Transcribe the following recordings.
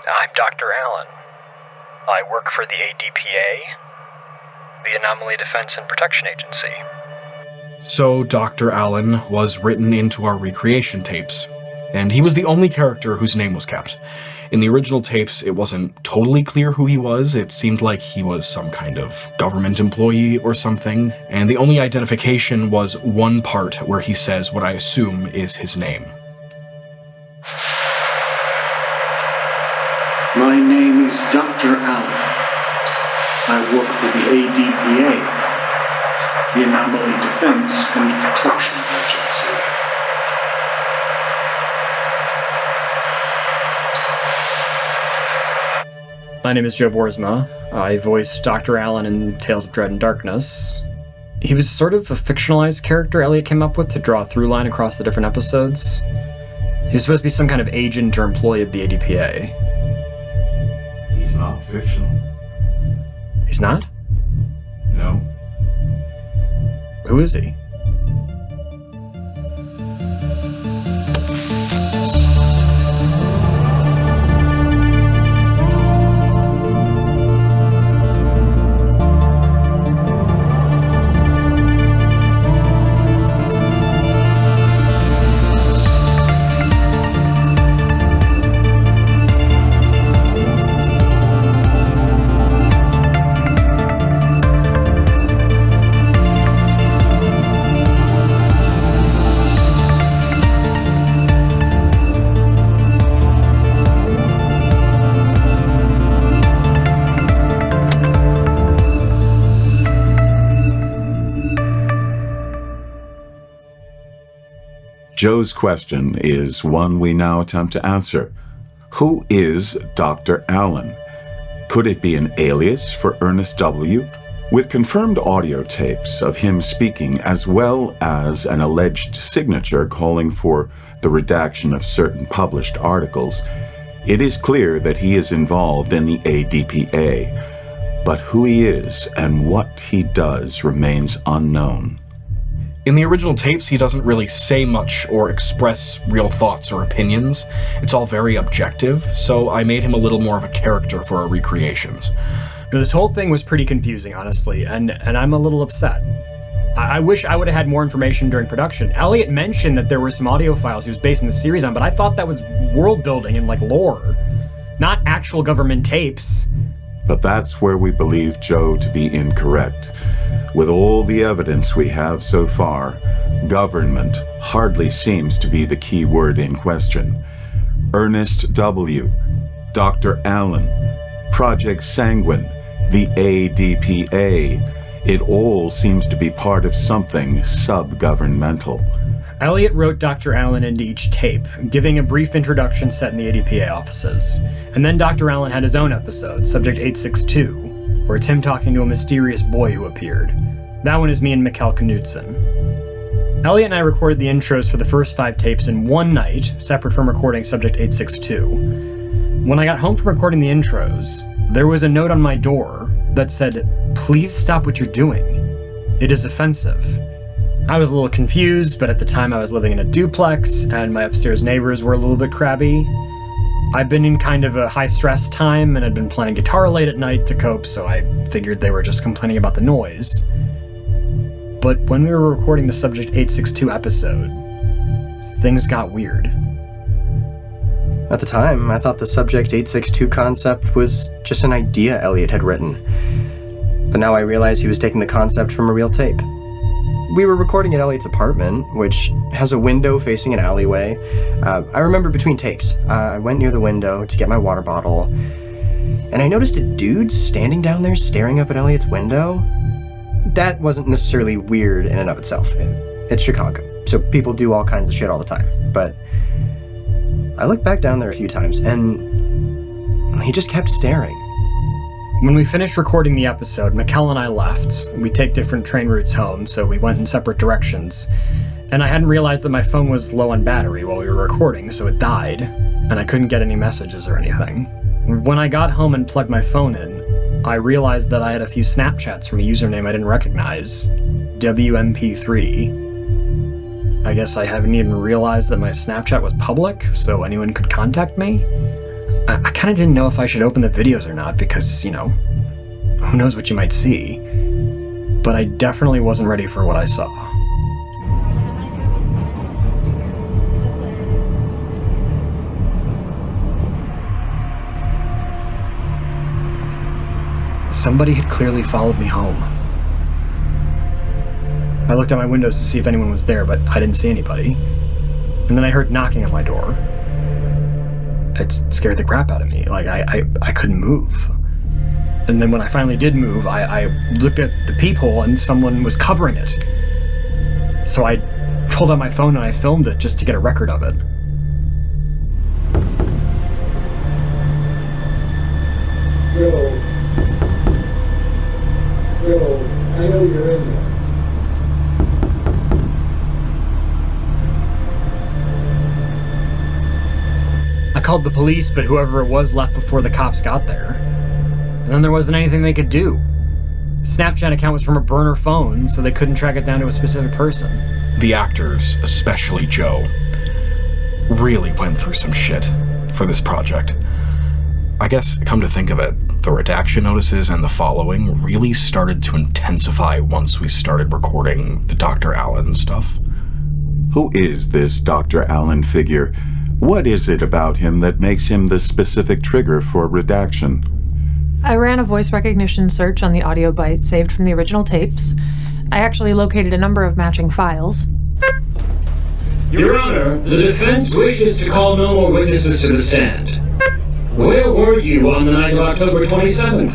I'm Dr. Allen. I work for the ADPA, the Anomaly Defense and Protection Agency. So Dr. Allen was written into our recreation tapes, and he was the only character whose name was kept. In the original tapes, it wasn't totally clear who he was. It seemed like he was some kind of government employee or something, and the only identification was one part where he says what I assume is his name. My name is Dr. Allen. I work for the ADPA, the Anomaly Defense and Protection Agency. My name is Joe Boersma. I voiced Dr. Allen in Tales of Dread and Darkness. He was sort of a fictionalized character Elliott came up with to draw a through line across the different episodes. He was supposed to be some kind of agent or employee of the ADPA. He's not fictional. He's not? No. Who is he? Joe's question is one we now attempt to answer. Who is Dr. Allen? Could it be an alias for Ernest W.? With confirmed audio tapes of him speaking, as well as an alleged signature calling for the redaction of certain published articles, it is clear that he is involved in the ADPA. But who he is and what he does remains unknown. In the original tapes, he doesn't really say much or express real thoughts or opinions. It's all very objective, so I made him a little more of a character for our recreations. This whole thing was pretty confusing, honestly, and I'm a little upset. I wish I would have had more information during production. Elliott mentioned that there were some audio files he was basing the series on, but I thought that was world building and like lore, not actual government tapes. But that's where we believe Joe to be incorrect. With all the evidence we have so far, government hardly seems to be the key word in question. Ernest W., Dr. Allen, Project Sanguine, the ADPA, it all seems to be part of something sub-governmental. Elliott wrote Dr. Allen into each tape, giving a brief introduction set in the ADPA offices. And then Dr. Allen had his own episode, Subject 862, where it's him talking to a mysterious boy who appeared. That one is me and Mikkel Knudsen. Elliott and I recorded the intros for the first 5 tapes in one night, separate from recording Subject 862. When I got home from recording the intros, there was a note on my door that said, "Please stop what you're doing. It is offensive." I was a little confused, but at the time I was living in a duplex, and my upstairs neighbors were a little bit crabby. I'd been in kind of a high-stress time, and had been playing guitar late at night to cope, so I figured they were just complaining about the noise. But when we were recording the Subject 862 episode, things got weird. At the time, I thought the Subject 862 concept was just an idea Elliott had written. But now I realize he was taking the concept from a real tape. We were recording at Elliott's apartment, which has a window facing an alleyway. I remember between takes, I went near the window to get my water bottle, and I noticed a dude standing down there staring up at Elliott's window. That wasn't necessarily weird in and of itself. It's Chicago, so people do all kinds of shit all the time. But I looked back down there a few times, and he just kept staring. When we finished recording the episode, Mikkel and I left. We take different train routes home, so we went in separate directions. And I hadn't realized that my phone was low on battery while we were recording, so it died, and I couldn't get any messages or anything. When I got home and plugged my phone in, I realized that I had a few Snapchats from a username I didn't recognize, WMP3. I guess I haven't even realized that my Snapchat was public, so anyone could contact me. I kind of didn't know if I should open the videos or not because, who knows what you might see. But I definitely wasn't ready for what I saw. Somebody had clearly followed me home. I looked out my windows to see if anyone was there, but I didn't see anybody. And then I heard knocking at my door. It scared the crap out of me. Like, I couldn't move. And then when I finally did move, I looked at the peephole and someone was covering it. So I pulled out my phone and I filmed it just to get a record of it. Joe, I know you're in there. I called the police, but whoever it was left before the cops got there. And then there wasn't anything they could do. The Snapchat account was from a burner phone, so they couldn't track it down to a specific person. The actors, especially Joe, really went through some shit for this project. I guess, come to think of it, the redaction notices and the following really started to intensify once we started recording the Dr. Allen stuff. Who is this Dr. Allen figure? What is it about him that makes him the specific trigger for redaction? I ran a voice recognition search on the audio byte saved from the original tapes. I actually located a number of matching files. Your Honor, the defense wishes to call no more witnesses to the stand. Where were you on the night of October 27th?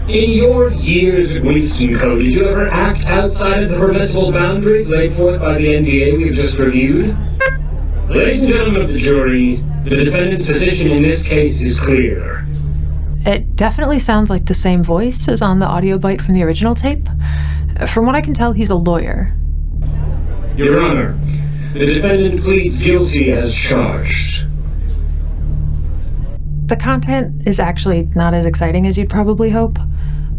In your years at Winston Co., did you ever act outside of the permissible boundaries laid forth by the NDA we've just reviewed? Ladies and gentlemen of the jury, the defendant's position in this case is clear. It definitely sounds like the same voice as on the audio byte from the original tape. From what I can tell, he's a lawyer. Your Honor, the defendant pleads guilty as charged. The content is actually not as exciting as you'd probably hope.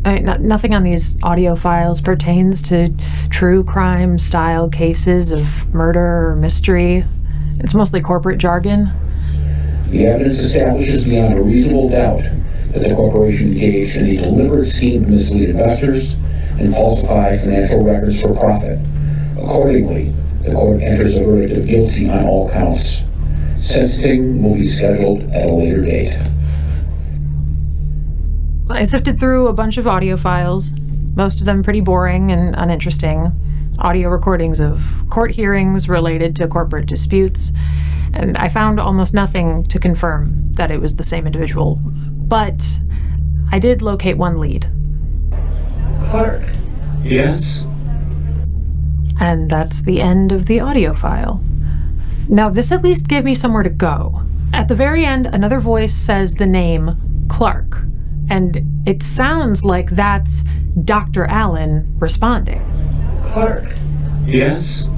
Nothing on these audio files pertains to true crime-style cases of murder or mystery. It's mostly corporate jargon. The evidence establishes beyond a reasonable doubt that the corporation engaged in a deliberate scheme to mislead investors and falsify financial records for profit. Accordingly, the court enters a verdict of guilty on all counts. Sentencing will be scheduled at a later date. I sifted through a bunch of audio files, most of them pretty boring and uninteresting. Audio recordings of court hearings related to corporate disputes, and I found almost nothing to confirm that it was the same individual. But I did locate one lead. Clark. Yes? And that's the end of the audio file. Now, this at least gave me somewhere to go. At the very end, another voice says the name Clark, and it sounds like that's Dr. Allen responding. Clark. Yes?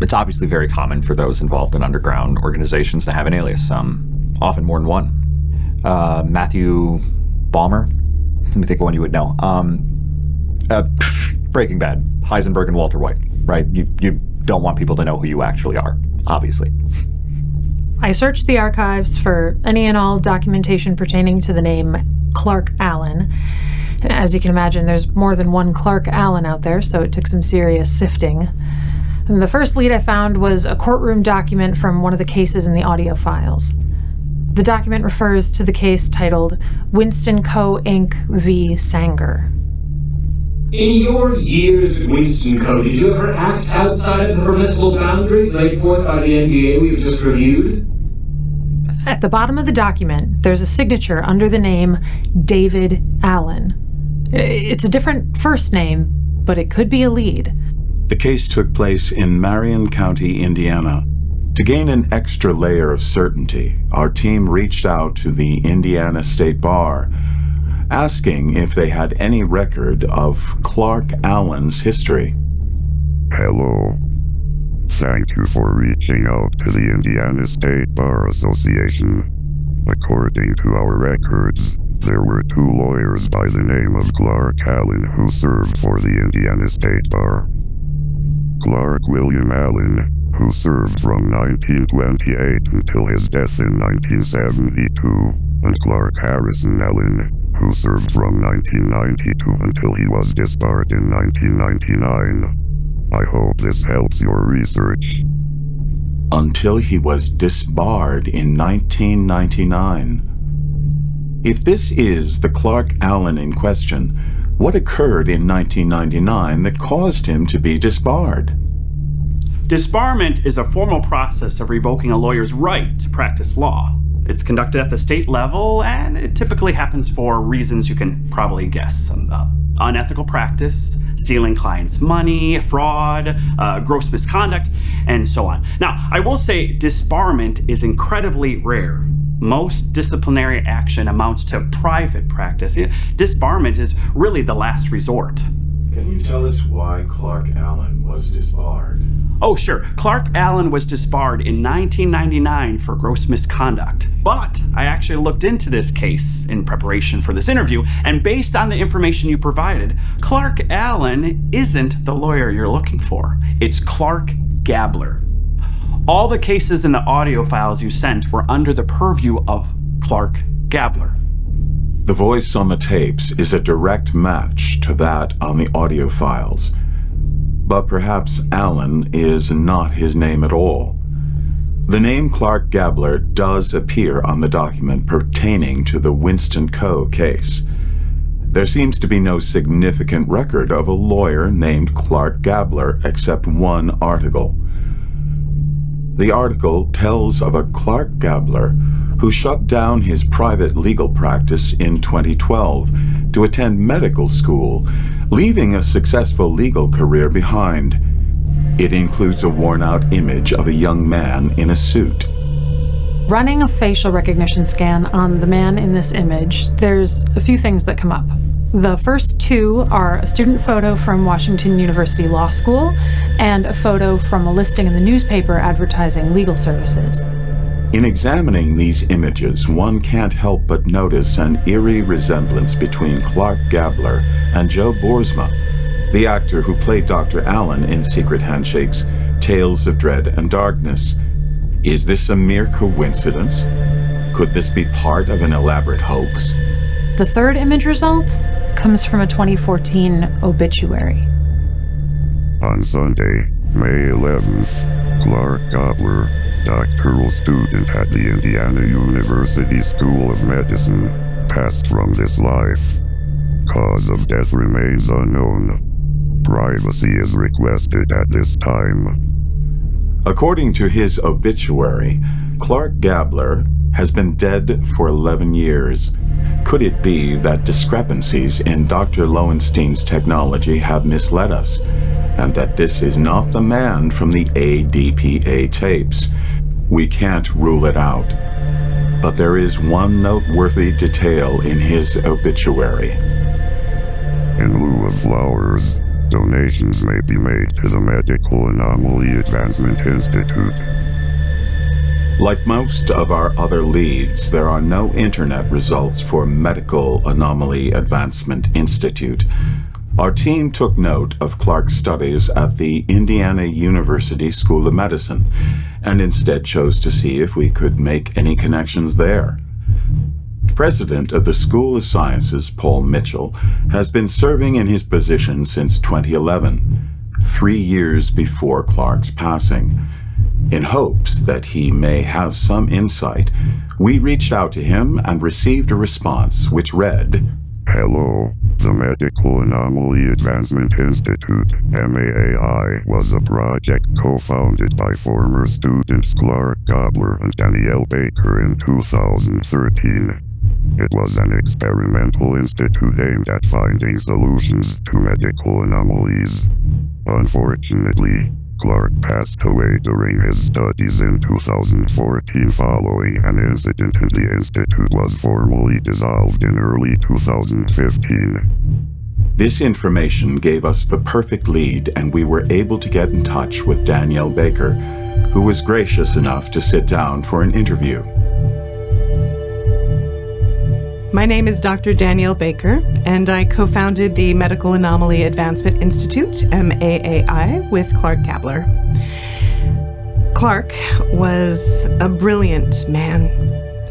It's obviously very common for those involved in underground organizations to have an alias, often more than one. Matthew Balmer? Let me think of one you would know. Breaking Bad, Heisenberg and Walter White, right? You don't want people to know who you actually are, obviously. I searched the archives for any and all documentation pertaining to the name Clark Allen. And as you can imagine, there's more than one Clark Allen out there, so it took some serious sifting. And the first lead I found was a courtroom document from one of the cases in the audio files. The document refers to the case titled Winston Co. Inc. v. Sanger. In your years at Winston Co., did you ever act outside of the permissible boundaries laid forth by the NDA we've just reviewed? At the bottom of the document, there's a signature under the name David Allen. It's a different first name, but it could be a lead. The case took place in Marion County, Indiana. To gain an extra layer of certainty, our team reached out to the Indiana State Bar, asking if they had any record of Clark Allen's history. Hello. Thank you for reaching out to the Indiana State Bar Association. According to our records, there were 2 lawyers by the name of Clark Allen who served for the Indiana State Bar. Clark William Allen, who served from 1928 until his death in 1972, and Clark Harrison Allen, who served from 1992 until he was disbarred in 1999. I hope this helps your research. Until he was disbarred in 1999. If this is the Clark Allen in question, what occurred in 1999 that caused him to be disbarred? Disbarment is a formal process of revoking a lawyer's right to practice law. It's conducted at the state level, and it typically happens for reasons you can probably guess. Unethical practice, stealing clients' money, fraud, gross misconduct, and so on. Now, I will say disbarment is incredibly rare. Most disciplinary action amounts to private practice. Disbarment is really the last resort. Can you tell us why Clark Allen was disbarred? Oh, sure. Clark Allen was disbarred in 1999 for gross misconduct. But I actually looked into this case in preparation for this interview, and based on the information you provided, Clark Allen isn't the lawyer you're looking for. It's Clark Gabler. All the cases in the audio files you sent were under the purview of Clark Gabler. The voice on the tapes is a direct match to that on the audio files. But perhaps Allen is not his name at all. The name Clark Gabler does appear on the document pertaining to the Winston Co. case. There seems to be no significant record of a lawyer named Clark Gabler except one article. The article tells of a Clark Gabler who shut down his private legal practice in 2012 to attend medical school, leaving a successful legal career behind. It includes a worn-out image of a young man in a suit. Running a facial recognition scan on the man in this image, there's a few things that come up. The first two are a student photo from Washington University Law School and a photo from a listing in the newspaper advertising legal services. In examining these images, one can't help but notice an eerie resemblance between Clark Gabler and Joe Boersma, the actor who played Dr. Allen in Secret Handshake's Tales of Dread and Darkness. Is this a mere coincidence? Could this be part of an elaborate hoax? The third image result comes from a 2014 obituary. On Sunday, May 11th, Clark Gabler, doctoral student at the Indiana University School of Medicine, passed from this life. Cause of death remains unknown. Privacy is requested at this time. According to his obituary, Clark Gabler has been dead for 11 years. Could it be that discrepancies in Dr. Lowenstein's technology have misled us, and that this is not the man from the ADPA tapes? We can't rule it out. But there is one noteworthy detail in his obituary. In lieu of flowers, donations may be made to the Medical Anomaly Advancement Institute. Like most of our other leads, there are no internet results for Medical Anomaly Advancement Institute. Our team took note of Clark's studies at the Indiana University School of Medicine, and instead chose to see if we could make any connections there. President of the School of Sciences, Paul Mitchell, has been serving in his position since 2011, 3 years before Clark's passing. In hopes that he may have some insight, we reached out to him and received a response which read, Hello, the Medical Anomaly Advancement Institute, MAAI, was a project co-founded by former students Clark Gabler and Danielle Baker in 2013. It was an experimental institute aimed at finding solutions to medical anomalies. Unfortunately, Clark passed away during his studies in 2014 following an incident, and the institute was formally dissolved in early 2015. This information gave us the perfect lead, and we were able to get in touch with Danielle Baker, who was gracious enough to sit down for an interview. My name is Dr. Danielle Baker, and I co-founded the Medical Anomaly Advancement Institute, MAAI, with Clark Gabler. Clark was a brilliant man.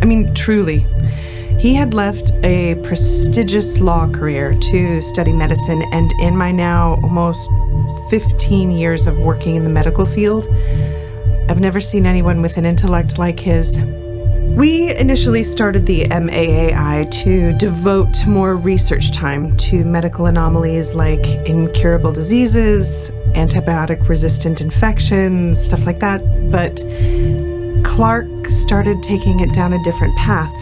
I mean, truly. He had left a prestigious law career to study medicine, and in my now almost 15 years of working in the medical field, I've never seen anyone with an intellect like his. We initially started the MAAI to devote more research time to medical anomalies like incurable diseases, antibiotic-resistant infections, stuff like that, but Clark started taking it down a different path.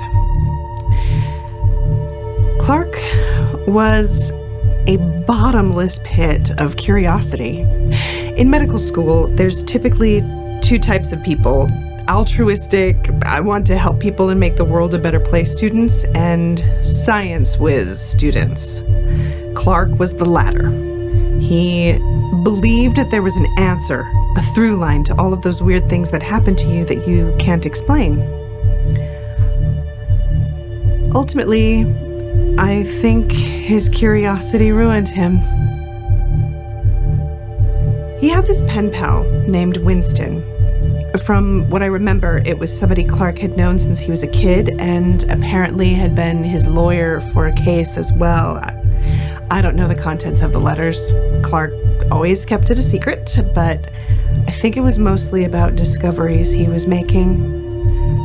Clark was a bottomless pit of curiosity. In medical school, there's typically two types of people: altruistic, I want to help people and make the world a better place students, and science whiz students. Clark was the latter. He believed that there was an answer, a through line to all of those weird things that happen to you that you can't explain. Ultimately, I think his curiosity ruined him. He had this pen pal named Winston. From what I remember, it was somebody Clark had known since he was a kid and apparently had been his lawyer for a case as well. I don't know the contents of the letters. Clark always kept it a secret, but I think it was mostly about discoveries he was making.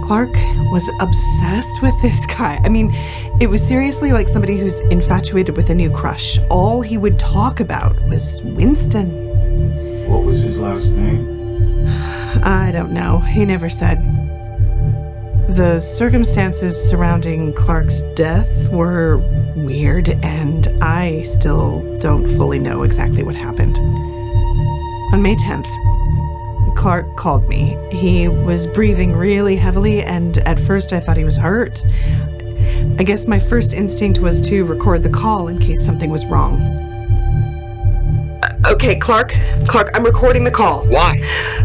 Clark was obsessed with this guy. I mean, it was seriously like somebody who's infatuated with a new crush. All he would talk about was Winston. What was his last name? I don't know. He never said. The circumstances surrounding Clark's death were weird, and I still don't fully know exactly what happened. On May 10th, Clark called me. He was breathing really heavily, and at first I thought he was hurt. I guess my first instinct was to record the call in case something was wrong. Okay, Clark, I'm recording the call. Why?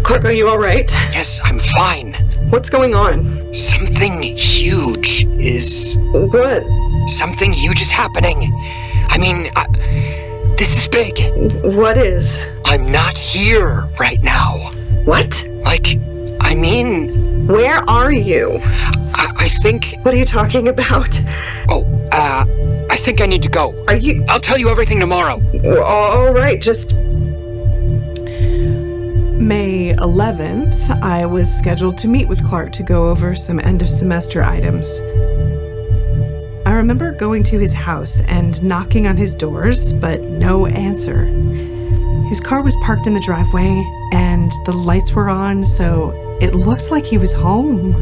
Clark, are you all right? Yes, I'm fine. What's going on? Something huge is... What? Something huge is happening. I mean, this is big. What is? I'm not here right now. What? I mean... Where are you? I think... What are you talking about? Oh, I think I need to go. Are you... I'll tell you everything tomorrow. All right, just... May 11th, I was scheduled to meet with Clark to go over some end-of-semester items. I remember going to his house and knocking on his doors, but no answer. His car was parked in the driveway, and the lights were on, so it looked like he was home.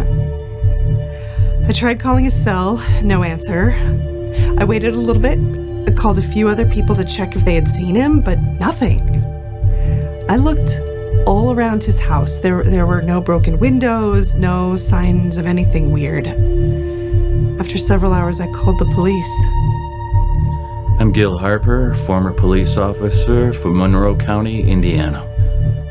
I tried calling his cell, no answer. I waited a little bit, called a few other people to check if they had seen him, but nothing. I looked all around his house. There were no broken windows, no signs of anything weird. After several hours, I called the police. I'm Gil Harper, former police officer for Monroe County, Indiana.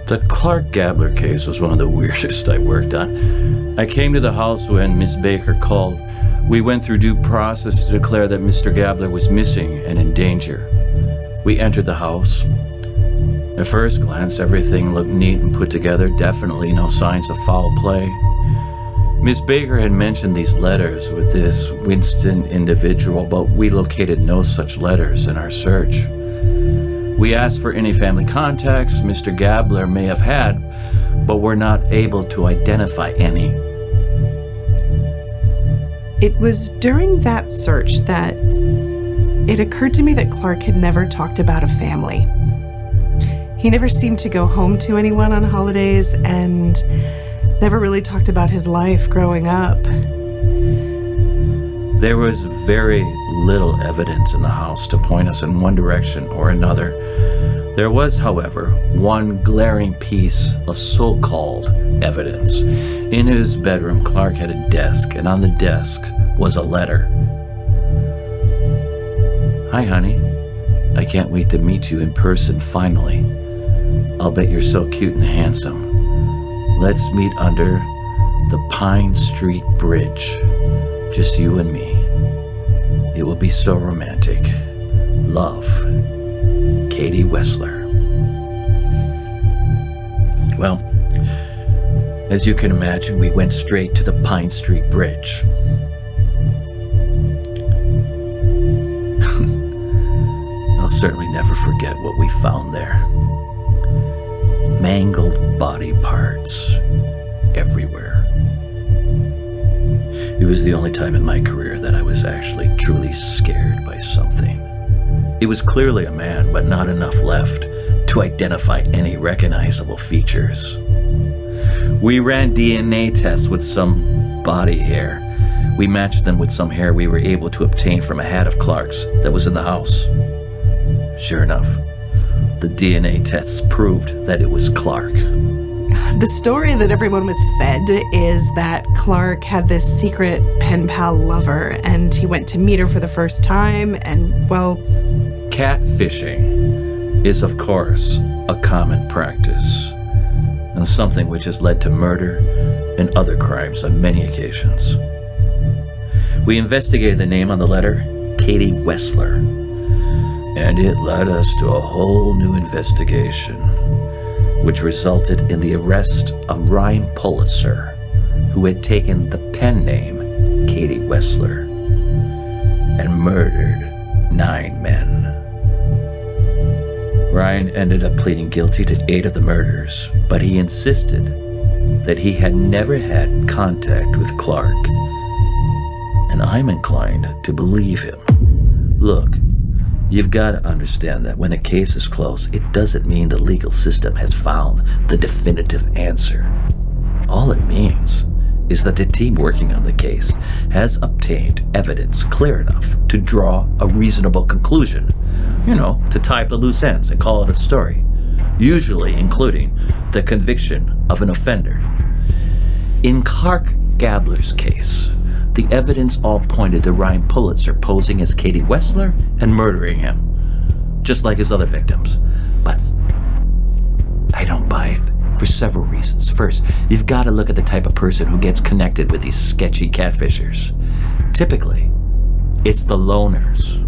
The Clark Gabler case was one of the weirdest I worked on. I came to the house when Miss Baker called. We went through due process to declare that Mr. Gabler was missing and in danger. We entered the house. At first glance, everything looked neat and put together, definitely no signs of foul play. Miss Baker had mentioned these letters with this Winston individual, but we located no such letters in our search. We asked for any family contacts Mr. Gabler may have had, but were not able to identify any. It was during that search that it occurred to me that Clark had never talked about a family. He never seemed to go home to anyone on holidays and never really talked about his life growing up. There was very little evidence in the house to point us in one direction or another. There was, however, one glaring piece of so-called evidence. In his bedroom, Clark had a desk, and on the desk was a letter. Hi, honey. I can't wait to meet you in person finally. I'll bet you're so cute and handsome. Let's meet under the Pine Street Bridge. Just you and me. It will be so romantic. Love, Katie Wessler. Well, As you can imagine, we went straight to the Pine Street Bridge. I'll certainly never forget what we found there. Mangled body parts everywhere. It was the only time in my career that I was actually truly scared by something. It was clearly a man, but not enough left to identify any recognizable features. We ran DNA tests with some body hair. We matched them with some hair we were able to obtain from a hat of Clark's that was in the house. Sure enough, the DNA tests proved that it was Clark. The story that everyone was fed is that Clark had this secret pen pal lover, and he went to meet her for the first time, and, well... Catfishing is, of course, a common practice, and something which has led to murder and other crimes on many occasions. We investigated the name on the letter, Katie Wessler, and it led us to a whole new investigation, which resulted in the arrest of Ryan Pulitzer, who had taken the pen name Katie Wessler and murdered 9 men. Ryan ended up pleading guilty to 8 of the murders, but he insisted that he had never had contact with Clark, and I'm inclined to believe him. Look, you've got to understand that when a case is closed, it doesn't mean the legal system has found the definitive answer. All it means is that the team working on the case has obtained evidence clear enough to draw a reasonable conclusion. To tie up the loose ends and call it a story, usually including the conviction of an offender. In Clark Gabler's case, the evidence all pointed to Ryan Pulitzer posing as Katie Wessler and murdering him, just like his other victims. But I don't buy it for several reasons. First, you've got to look at the type of person who gets connected with these sketchy catfishers. Typically, it's the loners.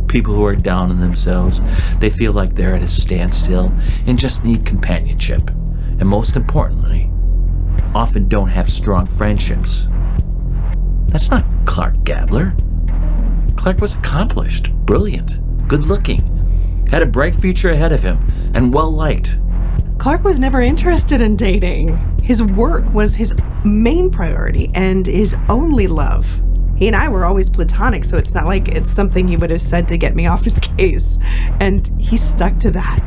People who are down on themselves. They feel like they're at a standstill and just need companionship. And most importantly, often don't have strong friendships. That's not Clark Gabler. Clark was accomplished, brilliant, good-looking, had a bright future ahead of him, and well-liked. Clark was never interested in dating. His work was his main priority and his only love. He and I were always platonic, so it's not like it's something he would have said to get me off his case. And he stuck to that.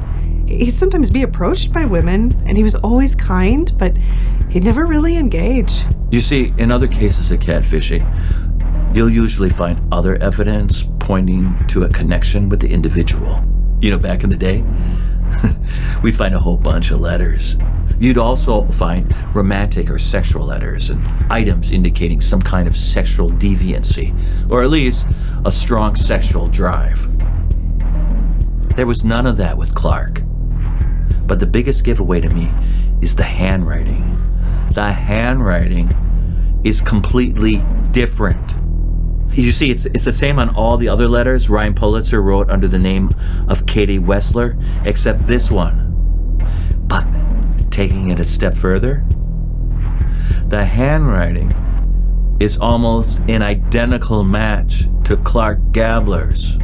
He'd sometimes be approached by women, and he was always kind, but he'd never really engage. You see, in other cases of catfishing, you'll usually find other evidence pointing to a connection with the individual. Back in the day, we'd find a whole bunch of letters. You'd also find romantic or sexual letters and items indicating some kind of sexual deviancy, or at least a strong sexual drive. There was none of that with Clark. But the biggest giveaway to me is the handwriting. The handwriting is completely different. You see, it's the same on all the other letters Ryan Pulitzer wrote under the name of Katie Wessler, except this one. But taking it a step further, the handwriting is almost an identical match to Clark Gabler's.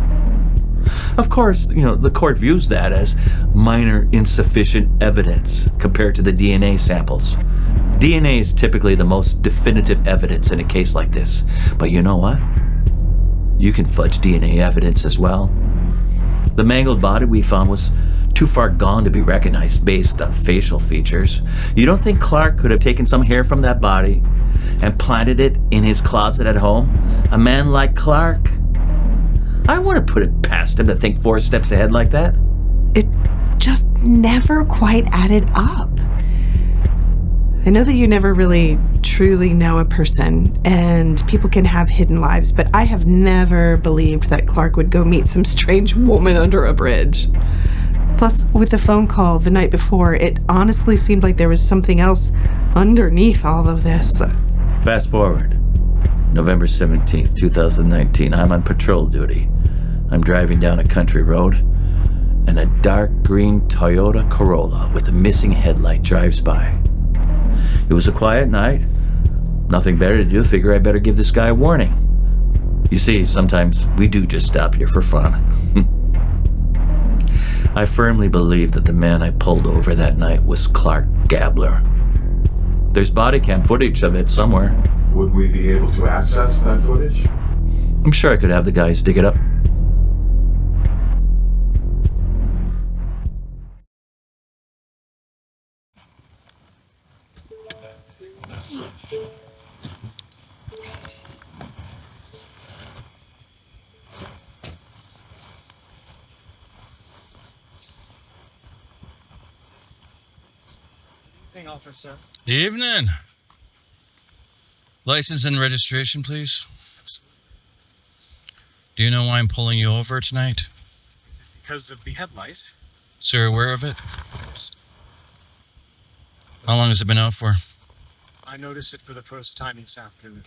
Of course, the court views that as minor insufficient evidence compared to the DNA samples. DNA is typically the most definitive evidence in a case like this. But you know what? You can fudge DNA evidence as well. The mangled body we found was too far gone to be recognized based on facial features. You don't think Clark could have taken some hair from that body and planted it in his closet at home? A man like Clark? I wouldn't put it past him to think 4 steps ahead like that. It just never quite added up. I know that you never really truly know a person, and people can have hidden lives, but I have never believed that Clark would go meet some strange woman under a bridge. Plus, with the phone call the night before, it honestly seemed like there was something else underneath all of this. Fast forward. November 17th, 2019. I'm on patrol duty. I'm driving down a country road, and a dark green Toyota Corolla with a missing headlight drives by. It was a quiet night. Nothing better to do, figure I better give this guy a warning. You see, sometimes we do just stop here for fun. I firmly believe that the man I pulled over that night was Clark Gabler. There's body cam footage of it somewhere. Would we be able to access that footage? I'm sure I could have the guys dig it up. Officer. Evening. License and registration, please. Do you know why I'm pulling you over tonight? Because of the headlight. Sir, aware of it? How long has it been out for? I noticed it for the first time this afternoon.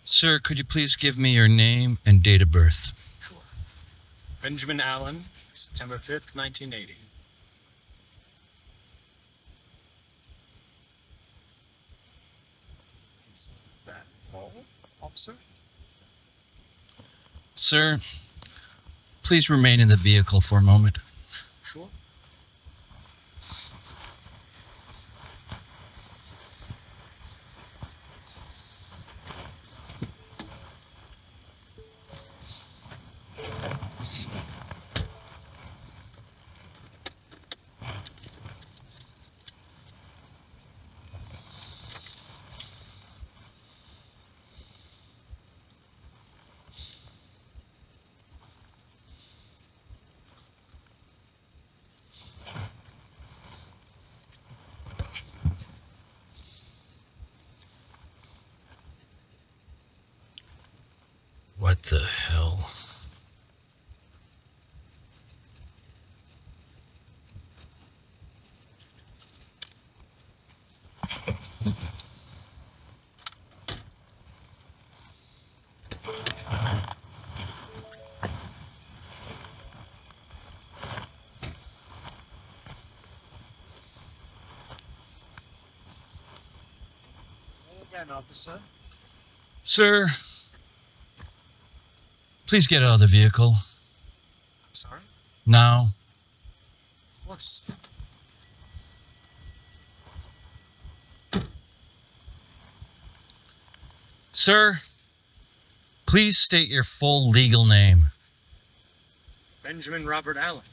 Sir, could you please give me your name and date of birth? Sure. Benjamin Allen, September 5th, 1980. Is that all, officer? Sir, please remain in the vehicle for a moment. Sure. What the hell? Again, officer. Sir, please get out of the vehicle. Sorry? Now. Of course. Sir, please state your full legal name. Benjamin Robert Allen.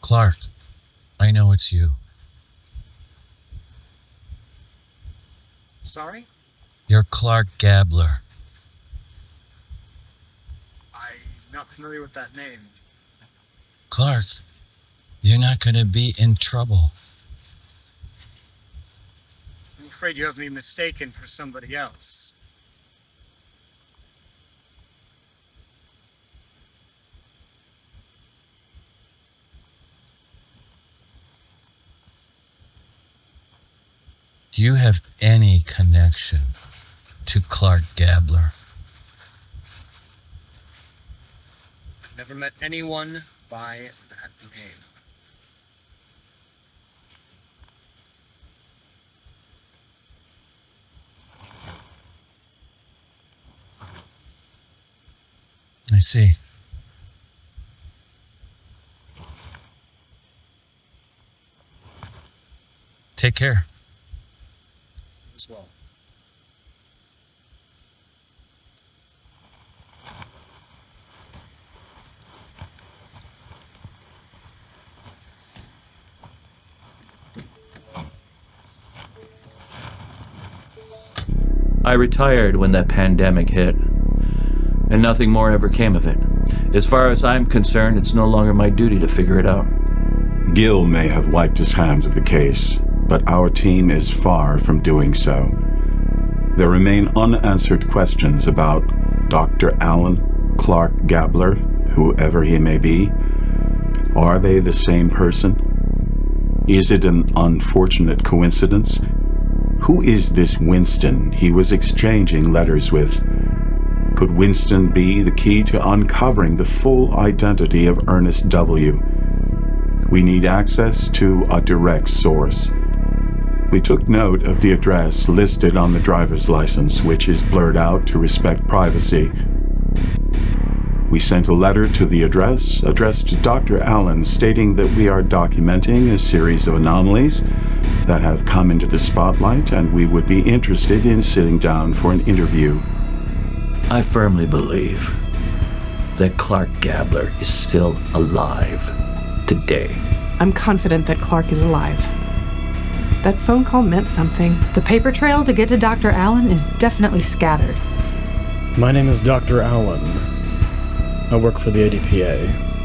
Clark, I know it's you. Sorry? You're Clark Gabler. I'm not familiar with that name. Clark, you're not going to be in trouble. I'm afraid you have me mistaken for somebody else. Do you have any connection to Clark Gabler? I've never met anyone by that name. I see. Take care. As well. I retired when that pandemic hit, and nothing more ever came of it. As far as I'm concerned, it's no longer my duty to figure it out. Gil may have wiped his hands of the case, but our team is far from doing so. There remain unanswered questions about Dr. Allen Clark Gabler, whoever he may be. Are they the same person? Is it an unfortunate coincidence? Who is this Winston he was exchanging letters with? Could Winston be the key to uncovering the full identity of Ernest W.? We need access to a direct source. We took note of the address listed on the driver's license, which is blurred out to respect privacy. We sent a letter to the address addressed to Dr. Allen stating that we are documenting a series of anomalies that have come into the spotlight and we would be interested in sitting down for an interview. I firmly believe that Clark Gabler is still alive today. I'm confident that Clark is alive. That phone call meant something. The paper trail to get to Dr. Allen is definitely scattered. My name is Dr. Allen. I work for the ADPA.